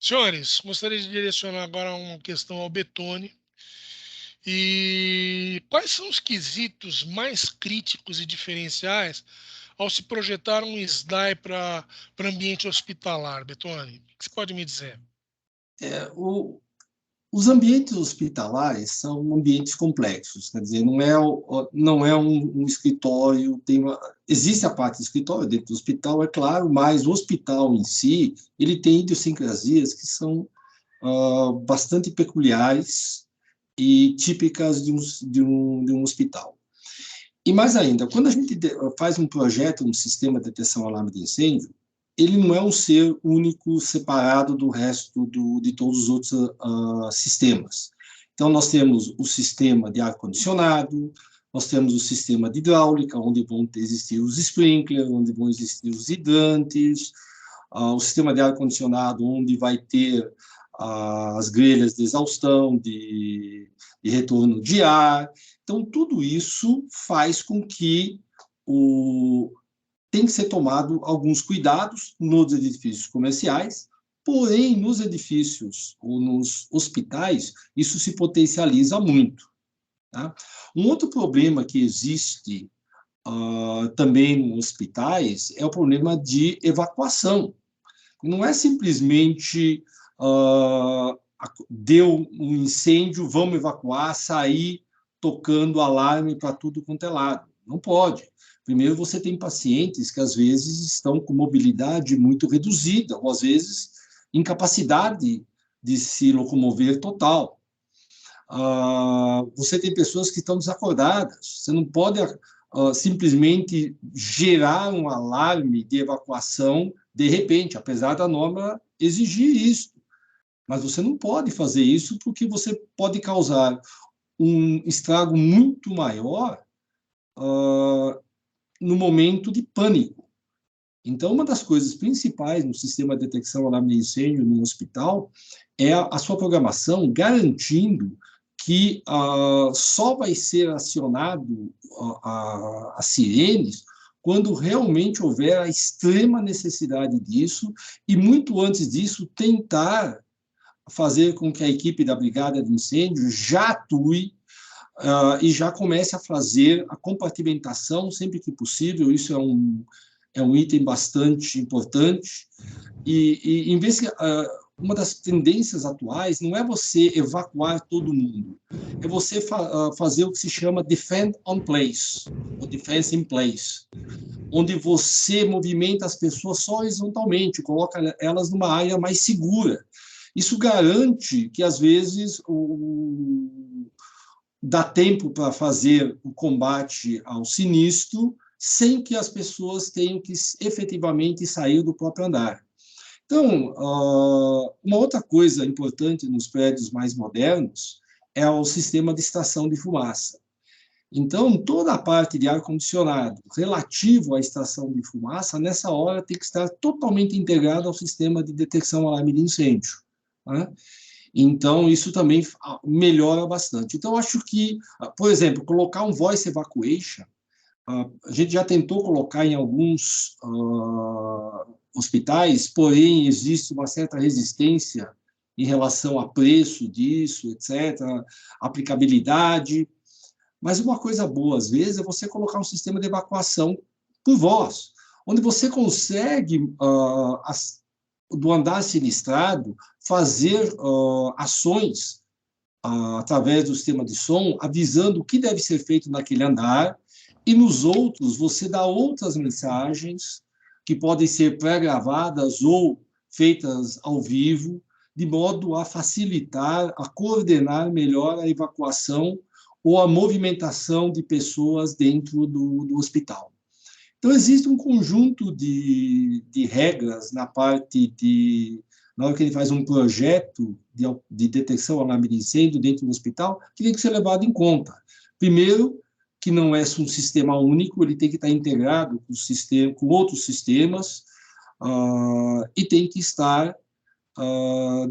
Senhores, gostaria de direcionar agora uma questão ao Betone. E quais são os quesitos mais críticos e diferenciais ao se projetar um SDAI para ambiente hospitalar, Betone? O que você pode me dizer? É, o, os ambientes hospitalares são ambientes complexos, quer dizer, não é um escritório, existe a parte do escritório dentro do hospital, é claro, mas o hospital em si, ele tem idiosincrasias que são bastante peculiares e típicas de um hospital. E mais ainda, quando a gente faz um projeto, um sistema de detecção alarme de incêndio, ele não é um ser único, separado do resto de todos os outros sistemas. Então, nós temos o sistema de ar-condicionado, nós temos o sistema de hidráulica, onde vão existir os sprinklers, onde vão existir os hidrantes, o sistema de ar-condicionado, onde vai ter as grelhas de exaustão, de retorno de ar. Então, tudo isso faz com que tem que ser tomado alguns cuidados nos edifícios comerciais, porém, nos edifícios ou nos hospitais, isso se potencializa muito. Tá? Um outro problema que existe também nos hospitais é o problema de evacuação. Não é simplesmente deu um incêndio, vamos evacuar, sair tocando alarme para tudo quanto é lado. Não pode. Primeiro, você tem pacientes que, às vezes, estão com mobilidade muito reduzida, ou, às vezes, incapacidade de se locomover total. Você tem pessoas que estão desacordadas. Você não pode simplesmente gerar um alarme de evacuação de repente, apesar da norma exigir isso. Mas você não pode fazer isso porque você pode causar um estrago muito maior no momento de pânico. Então, uma das coisas principais no sistema de detecção alarme de incêndio no hospital é a sua programação garantindo que só vai ser acionado as sirenes quando realmente houver a extrema necessidade disso e, muito antes disso, tentar fazer com que a equipe da brigada de incêndio já atue e já comece a fazer a compartimentação sempre que possível. Isso é um item bastante importante. E em vez que uma das tendências atuais não é você evacuar todo mundo, é você fazer o que se chama defend on place, ou defense in place, onde você movimenta as pessoas só horizontalmente, coloca elas numa área mais segura. Isso garante que, às vezes, dá tempo para fazer o combate ao sinistro sem que as pessoas tenham que efetivamente sair do próprio andar. Então, uma outra coisa importante nos prédios mais modernos é o sistema de extração de fumaça. Então, toda a parte de ar-condicionado relativo à extração de fumaça, nessa hora, tem que estar totalmente integrado ao sistema de detecção alarme de incêndio. Né? Então, isso também melhora bastante. Então, acho que, por exemplo, colocar um voice evacuation, a gente já tentou colocar em alguns hospitais, porém, existe uma certa resistência em relação a preço disso, etc., aplicabilidade. Mas uma coisa boa, às vezes, é você colocar um sistema de evacuação por voz, onde você consegue, do andar sinistrado, fazer ações através do sistema de som, avisando o que deve ser feito naquele andar, e nos outros você dá outras mensagens que podem ser pré-gravadas ou feitas ao vivo, de modo a facilitar, a coordenar melhor a evacuação ou a movimentação de pessoas dentro do hospital. Então, existe um conjunto de regras na parte na hora que ele faz um projeto de detecção alarme de incêndio dentro do hospital, que tem que ser levado em conta. Primeiro, que não é um sistema único, ele tem que estar integrado com outros sistemas e tem que estar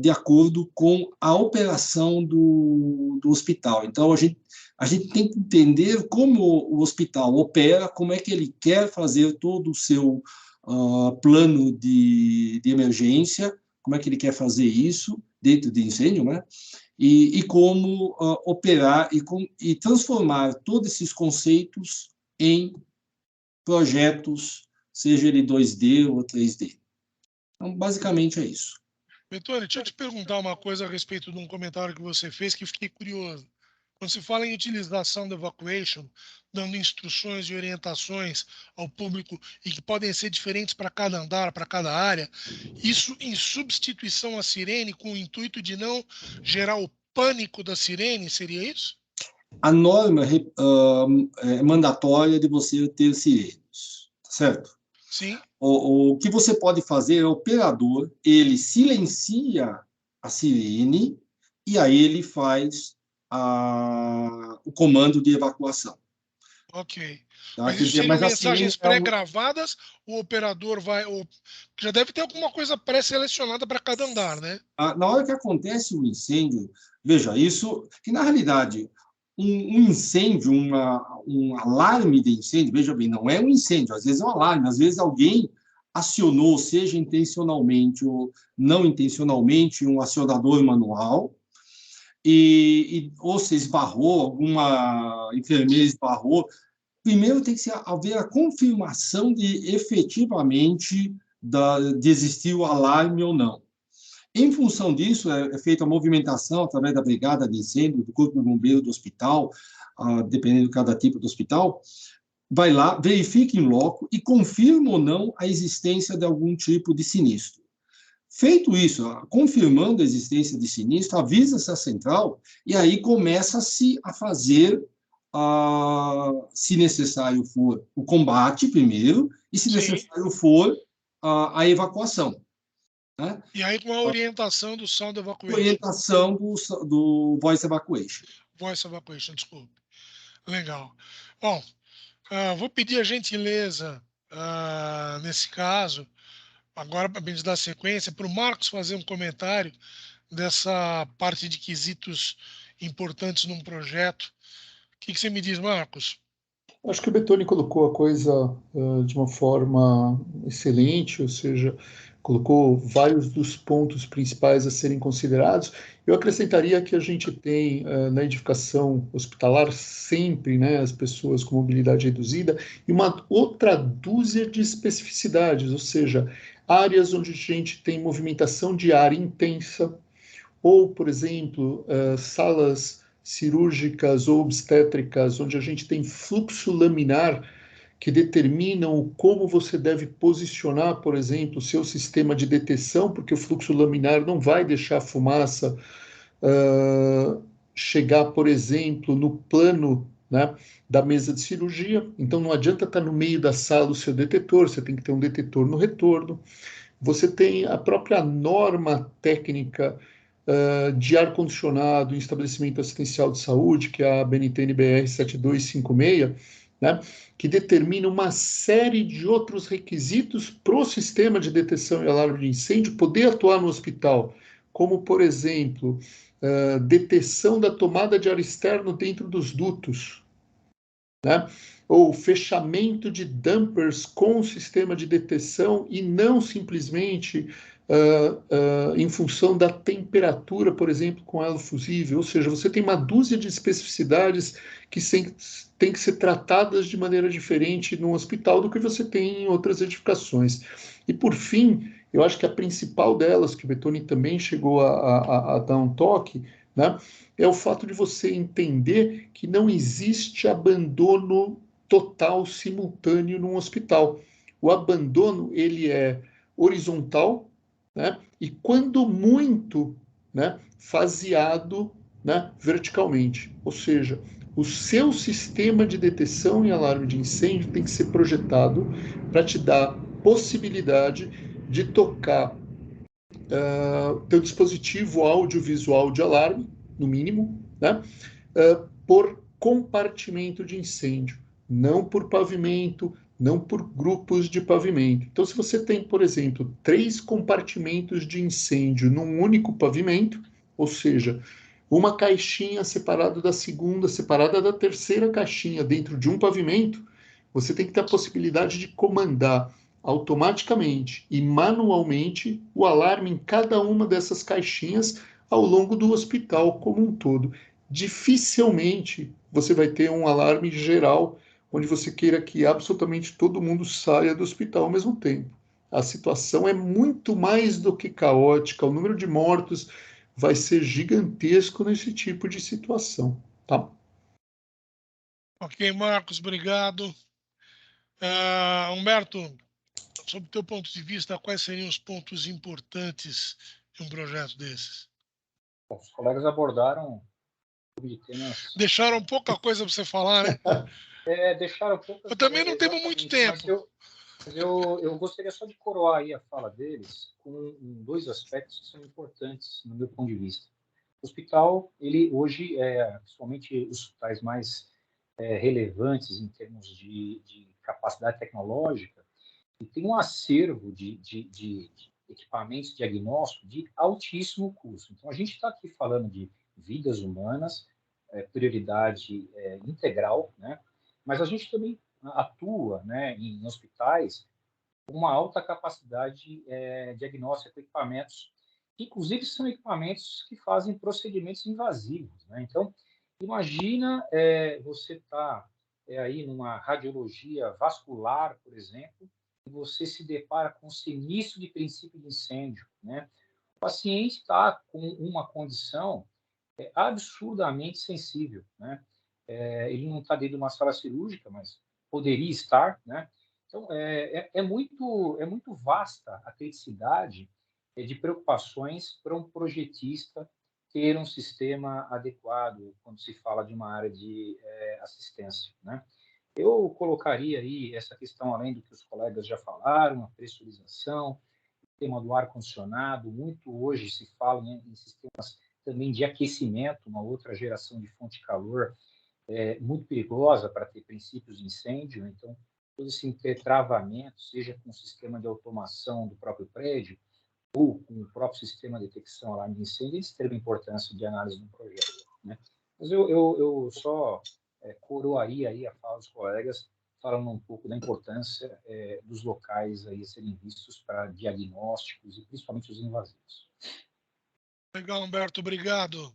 de acordo com a operação do hospital. Então, a gente tem que entender como o hospital opera, como é que ele quer fazer todo o seu plano de emergência, como é que ele quer fazer isso dentro de incêndio, né? E como operar e transformar todos esses conceitos em projetos, seja ele 2D ou 3D. Então, basicamente é isso. Betoni, deixa eu te perguntar uma coisa a respeito de um comentário que você fez que fiquei curioso. Quando se fala em utilização da evacuation, dando instruções e orientações ao público e que podem ser diferentes para cada andar, para cada área, isso em substituição à sirene, com o intuito de não gerar o pânico da sirene, seria isso? A norma é mandatória de você ter sirenes, certo? Sim. O que você pode fazer é o operador, ele silencia a sirene e aí ele faz o comando de evacuação. Ok. Tá? Mas Quer isso dizer, seriam mas a mensagens sirene pré-gravadas, o operador vai. Já deve ter alguma coisa pré-selecionada para cada andar, né? na hora que acontece um incêndio, veja, isso, que na realidade, um incêndio, um alarme de incêndio, veja bem, não é um incêndio, às vezes é um alarme, às vezes alguém acionou, seja intencionalmente ou não intencionalmente, um acionador manual, ou se esbarrou, alguma enfermeira esbarrou. Primeiro tem que haver a confirmação de efetivamente de existir o alarme ou não. Em função disso, é feita a movimentação através da brigada de incêndio, do corpo de bombeiro do hospital, dependendo de cada tipo do hospital, vai lá, verifica em loco e confirma ou não a existência de algum tipo de sinistro. Feito isso, confirmando a existência de sinistro, avisa-se a central e aí começa-se a fazer, se necessário for, o combate primeiro e, se necessário for, a evacuação. Né? E aí com a orientação do Sound Evacuation. Orientação do Voice Evacuation. Voice Evacuation, desculpe. Legal. Bom, vou pedir a gentileza, nesse caso, agora para a gente dar sequência, para o Marcos fazer um comentário dessa parte de quesitos importantes num projeto. O que você me diz, Marcos? Acho que o Betoni colocou a coisa de uma forma excelente, ou seja, colocou vários dos pontos principais a serem considerados. Eu acrescentaria que a gente tem na edificação hospitalar sempre, né, as pessoas com mobilidade reduzida e uma outra dúzia de especificidades, ou seja, áreas onde a gente tem movimentação de ar intensa, ou, por exemplo, salas cirúrgicas ou obstétricas, onde a gente tem fluxo laminar que determinam como você deve posicionar, por exemplo, o seu sistema de detecção, porque o fluxo laminar não vai deixar a fumaça chegar, por exemplo, no plano, né, da mesa de cirurgia. Então não adianta estar no meio da sala o seu detetor, você tem que ter um detetor no retorno. Você tem a própria norma técnica de ar-condicionado em estabelecimento assistencial de saúde, que é a BNT-NBR 7256, né, que determina uma série de outros requisitos para o sistema de detecção e alarme de incêndio poder atuar no hospital, como, por exemplo, detecção da tomada de ar externo dentro dos dutos, né, ou fechamento de dampers com o sistema de detecção e não simplesmente em função da temperatura, por exemplo, com elo fusível. Ou seja, você tem uma dúzia de especificidades que têm que ser tratadas de maneira diferente no hospital do que você tem em outras edificações. E, por fim, eu acho que a principal delas, que o Betoni também chegou a dar um toque, né, é o fato de você entender que não existe abandono total, simultâneo num hospital. O abandono, ele é horizontal, né, e quando muito, né, faseado, né, verticalmente. Ou seja, o seu sistema de detecção e alarme de incêndio tem que ser projetado para te dar possibilidade de tocar teu dispositivo audiovisual de alarme, no mínimo, né, por compartimento de incêndio, não por pavimento, não por grupos de pavimento. Então, se você tem, por exemplo, 3 compartimentos de incêndio num único pavimento, ou seja, uma caixinha separada da segunda, separada da terceira caixinha dentro de um pavimento, você tem que ter a possibilidade de comandar automaticamente e manualmente o alarme em cada uma dessas caixinhas ao longo do hospital como um todo. Dificilmente você vai ter um alarme geral onde você queira que absolutamente todo mundo saia do hospital ao mesmo tempo. A situação é muito mais do que caótica, o número de mortos vai ser gigantesco nesse tipo de situação, tá? Ok, Marcos, obrigado. Humberto, sob o teu ponto de vista, quais seriam os pontos importantes de um projeto desses? Bom, os colegas abordaram de temas. Deixaram pouca coisa para você falar, né? Deixaram poucas. Eu também não temos muito tempo. Mas eu gostaria só de coroar aí a fala deles com dois aspectos que são importantes, no meu ponto de vista. O hospital, ele hoje, principalmente os hospitais mais relevantes em termos de capacidade tecnológica, e tem um acervo de equipamentos diagnósticos de altíssimo custo. Então, a gente está aqui falando de vidas humanas, prioridade integral, né? Mas a gente também atua, né, em hospitais com uma alta capacidade diagnóstica com equipamentos, que inclusive são equipamentos que fazem procedimentos invasivos, né? Então, imagina você estar aí numa radiologia vascular, por exemplo, e você se depara com sinistro de princípio de incêndio, né? O paciente está com uma condição absurdamente sensível, né? Ele não está dentro de uma sala cirúrgica, mas poderia estar, né? Então, é muito vasta a criticidade de preocupações para um projetista ter um sistema adequado quando se fala de uma área de assistência, né? Eu colocaria aí essa questão, além do que os colegas já falaram, a pressurização, o tema do ar-condicionado, muito hoje se fala em sistemas também de aquecimento, uma outra geração de fonte de calor muito perigosa para ter princípios de incêndio. Então, todo esse entretravamento, seja com o sistema de automação do próprio prédio ou com o próprio sistema de detecção alarme de incêndio, é de extrema importância de análise do projeto, né? Mas eu só coroaria aí a fala dos colegas, falando um pouco da importância dos locais aí a serem vistos para diagnósticos e principalmente os invasivos. Legal, Humberto, obrigado.